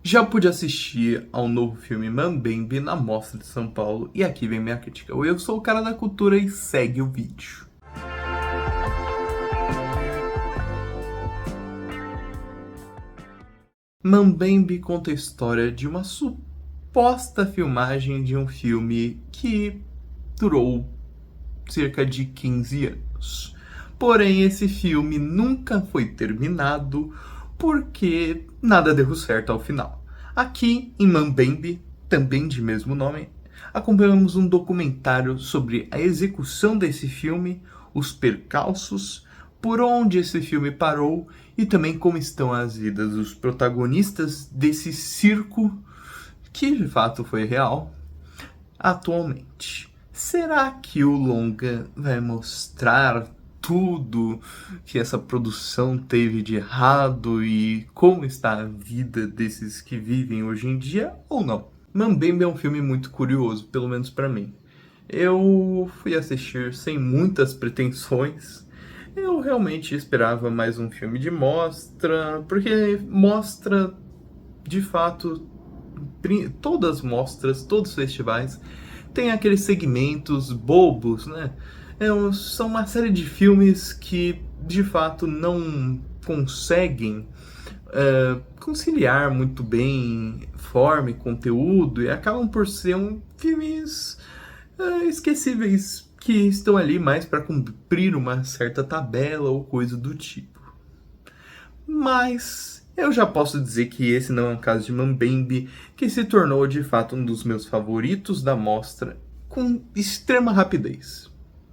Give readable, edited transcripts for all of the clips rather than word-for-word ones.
Já pude assistir ao novo filme Mambembe na Mostra de São Paulo e aqui vem minha crítica. Eu sou o cara da cultura e segue o vídeo. Mambembe conta a história de uma suposta filmagem de um filme que durou cerca de 15 anos. Porém, esse filme nunca foi terminado porque nada deu certo ao final. Aqui em Mambembe, também de mesmo nome, acompanhamos um documentário sobre a execução desse filme, os percalços, por onde esse filme parou e também como estão as vidas dos protagonistas desse circo, que de fato foi real, atualmente. Será que o longa vai mostrar tudo que essa produção teve de errado e como está a vida desses que vivem hoje em dia ou não? Mambembe é um filme muito curioso, pelo menos para mim. Eu fui assistir sem muitas pretensões. Eu realmente esperava mais um filme de mostra, porque mostra, de fato, todas as mostras, todos os festivais tem aqueles segmentos bobos, né? São uma série de filmes que de fato não conseguem conciliar muito bem forma e conteúdo e acabam por ser filmes esquecíveis que estão ali mais para cumprir uma certa tabela ou coisa do tipo. Mas eu já posso dizer que esse não é um caso de Mambembe, que se tornou de fato um dos meus favoritos da mostra com extrema rapidez.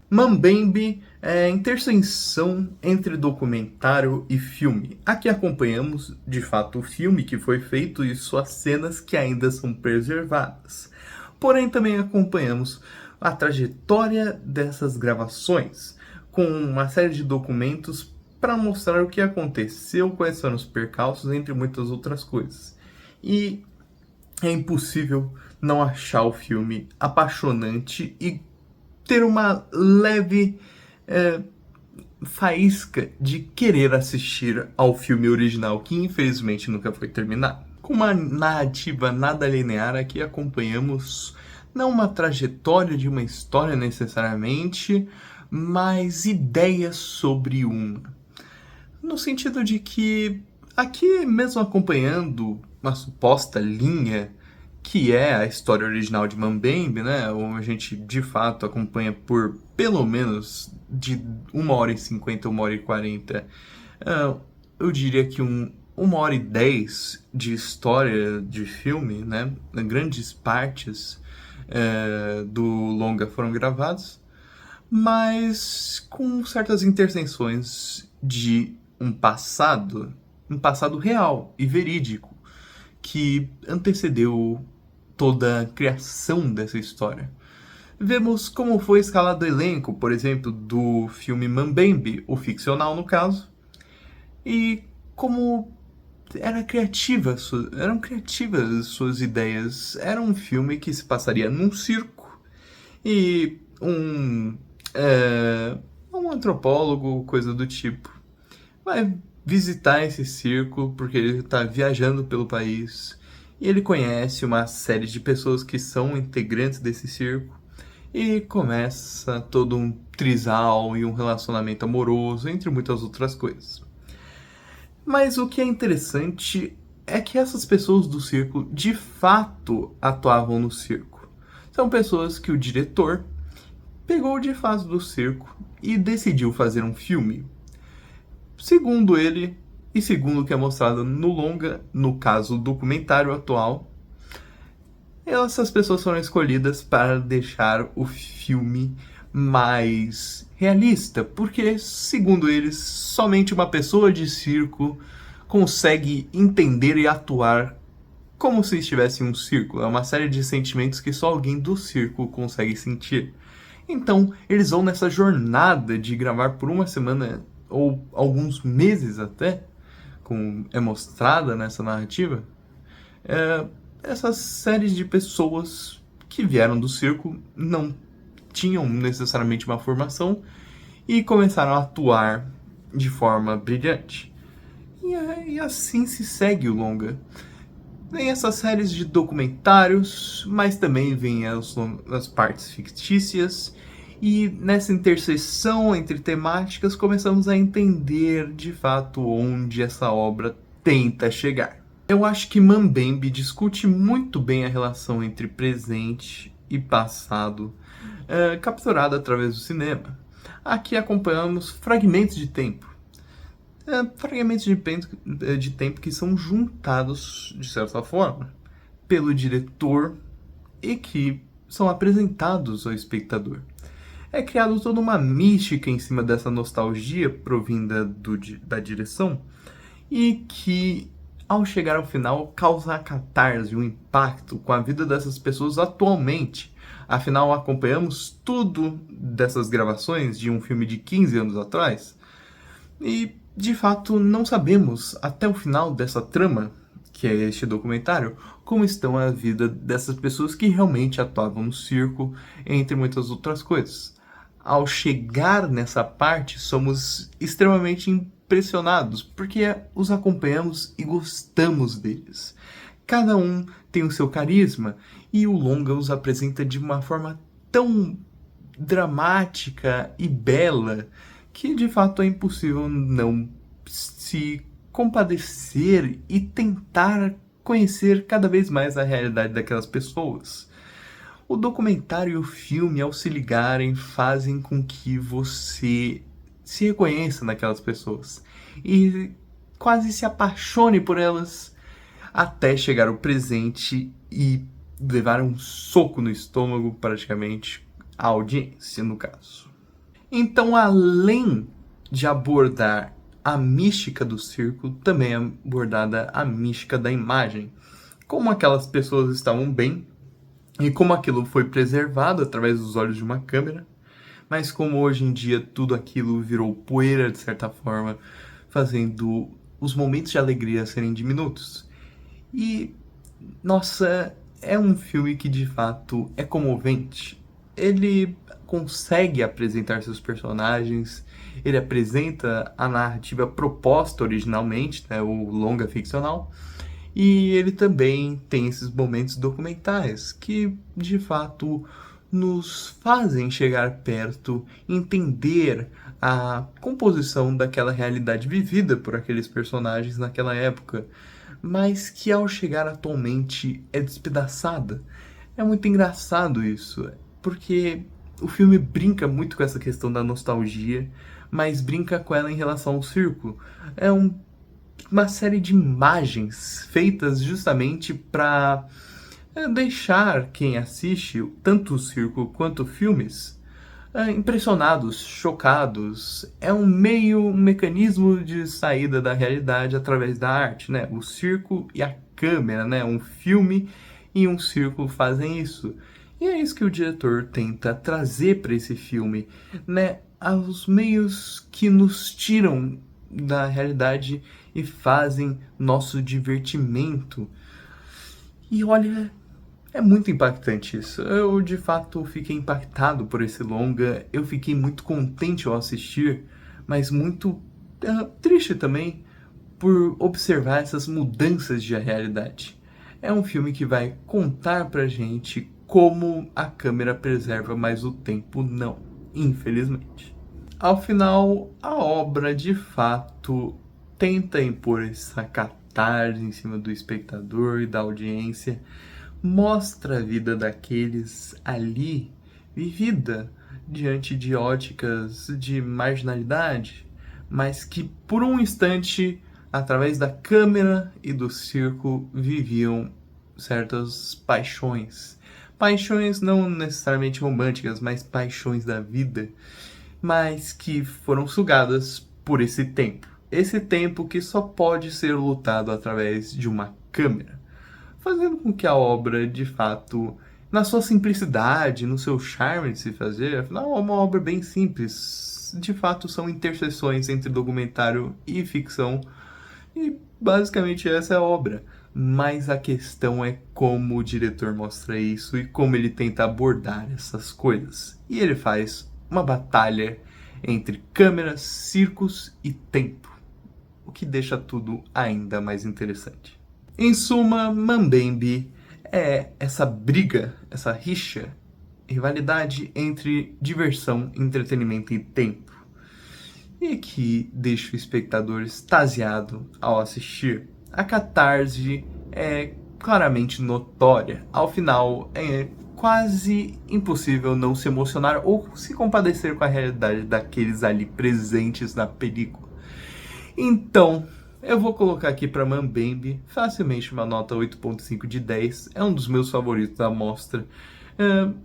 Mambembe é interseção entre documentário e filme. Aqui acompanhamos de fato o filme que foi feito e suas cenas que ainda são preservadas. Porém também acompanhamos a trajetória dessas gravações, com uma série de documentos para mostrar o que aconteceu, quais foram os percalços, entre muitas outras coisas. E é impossível não achar o filme apaixonante e ter uma leve faísca de querer assistir ao filme original, que infelizmente nunca foi terminado. Com uma narrativa nada linear, aqui acompanhamos não uma trajetória de uma história necessariamente, mas ideias sobre uma. No sentido de que, aqui mesmo acompanhando uma suposta linha, que é a história original de Mambembe, né? Onde a gente de fato acompanha por pelo menos de 1h50, 1h40, eu diria que 1h10 de história de filme, né? Grandes partes do longa foram gravados, mas com certas interseções de um passado real e verídico que antecedeu toda a criação dessa história. Vemos como foi escalado o elenco, por exemplo, do filme Mambembe, o ficcional no caso, e como eram criativas suas ideias. Era um filme que se passaria num circo e um antropólogo, coisa do tipo, vai visitar esse circo porque ele está viajando pelo país e ele conhece uma série de pessoas que são integrantes desse circo e começa todo um trisal e um relacionamento amoroso, entre muitas outras coisas. Mas o que é interessante é que essas pessoas do circo de fato atuavam no circo. São pessoas que o diretor pegou de fato do circo e decidiu fazer um filme. Segundo ele, e segundo o que é mostrado no longa, no caso o documentário atual, essas pessoas foram escolhidas para deixar o filme mais realista, porque, segundo eles, somente uma pessoa de circo consegue entender e atuar como se estivesse em um circo. É uma série de sentimentos que só alguém do circo consegue sentir. Então, eles vão nessa jornada de gravar por uma semana ou alguns meses até, como é mostrada nessa narrativa, essas séries de pessoas que vieram do circo não tinham necessariamente uma formação e começaram a atuar de forma brilhante. E assim se segue o longa. Vem essas séries de documentários, mas também vem as partes fictícias, e nessa interseção entre temáticas começamos a entender de fato onde essa obra tenta chegar. Eu acho que Mambembe discute muito bem a relação entre presente e passado, capturada através do cinema. Aqui acompanhamos fragmentos de tempo, de tempo que são juntados, de certa forma, pelo diretor e que são apresentados ao espectador. É criado toda uma mística em cima dessa nostalgia provinda da direção e que, ao chegar ao final, causa a catarse, um impacto com a vida dessas pessoas atualmente. Afinal, acompanhamos tudo dessas gravações de um filme de 15 anos atrás e, de fato, não sabemos, até o final dessa trama, que é este documentário, como estão a vida dessas pessoas que realmente atuavam no circo, entre muitas outras coisas. Ao chegar nessa parte, somos extremamente impressionados, porque os acompanhamos e gostamos deles. Cada um tem o seu carisma, e o longa os apresenta de uma forma tão dramática e bela que de fato é impossível não se compadecer e tentar conhecer cada vez mais a realidade daquelas pessoas. O documentário e o filme, ao se ligarem, fazem com que você se reconheça naquelas pessoas e quase se apaixone por elas até chegar ao presente e levar um soco no estômago, praticamente, a audiência, no caso. Então, além de abordar a mística do circo, também é abordada a mística da imagem. Como aquelas pessoas estavam bem e como aquilo foi preservado através dos olhos de uma câmera, mas como hoje em dia tudo aquilo virou poeira de certa forma, fazendo os momentos de alegria serem diminutos. E, nossa, é um filme que de fato é comovente. Ele consegue apresentar seus personagens, ele apresenta a narrativa proposta originalmente, né, o longa ficcional, e ele também tem esses momentos documentais que de fato nos fazem chegar perto, entender a composição daquela realidade vivida por aqueles personagens naquela época, mas que ao chegar atualmente é despedaçada. É muito engraçado isso, porque o filme brinca muito com essa questão da nostalgia, mas brinca com ela em relação ao circo. É uma série de imagens feitas justamente para deixar quem assiste tanto o circo quanto filmes impressionados, chocados. É um mecanismo de saída da realidade através da arte, né? O circo e a câmera, né? Um filme e um circo fazem isso. E é isso que o diretor tenta trazer para esse filme, né? Os meios que nos tiram da realidade e fazem nosso divertimento. E olha, é muito impactante isso. Eu, de fato, fiquei impactado por esse longa. Eu fiquei muito contente ao assistir, mas muito triste também por observar essas mudanças de realidade. É um filme que vai contar pra gente como a câmera preserva, mas o tempo não, infelizmente. Ao final, a obra, de fato, tenta impor essa catarse em cima do espectador e da audiência, mostra a vida daqueles ali vivida diante de óticas de marginalidade, mas que por um instante, através da câmera e do circo, viviam certas paixões. Paixões não necessariamente românticas, mas paixões da vida, mas que foram sugadas por esse tempo. Esse tempo que só pode ser lutado através de uma câmera, fazendo com que a obra, de fato, na sua simplicidade, no seu charme de se fazer, afinal é uma obra bem simples. De fato, são interseções entre documentário e ficção, e basicamente essa é a obra. Mas a questão é como o diretor mostra isso e como ele tenta abordar essas coisas. E ele faz uma batalha entre câmeras, circos e tempo, o que deixa tudo ainda mais interessante. Em suma, Mambembe é essa briga, essa rixa, rivalidade entre diversão, entretenimento e tempo, e que deixa o espectador extasiado ao assistir. A catarse é claramente notória. Ao final, é quase impossível não se emocionar ou se compadecer com a realidade daqueles ali presentes na película. Então, eu vou colocar aqui para Mambembe facilmente uma nota 8.5 de 10. É um dos meus favoritos da mostra.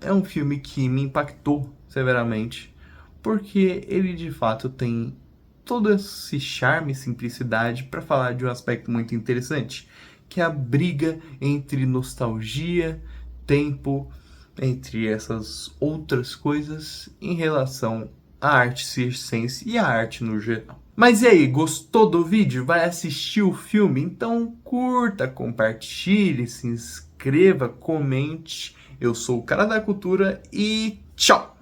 É um filme que me impactou severamente, porque ele de fato tem todo esse charme e simplicidade para falar de um aspecto muito interessante, que é a briga entre nostalgia, tempo, entre essas outras coisas em relação à arte circense e à arte no geral. Mas e aí, gostou do vídeo? Vai assistir o filme? Então curta, compartilhe, se inscreva, comente. Eu sou o Cara da Cultura e tchau!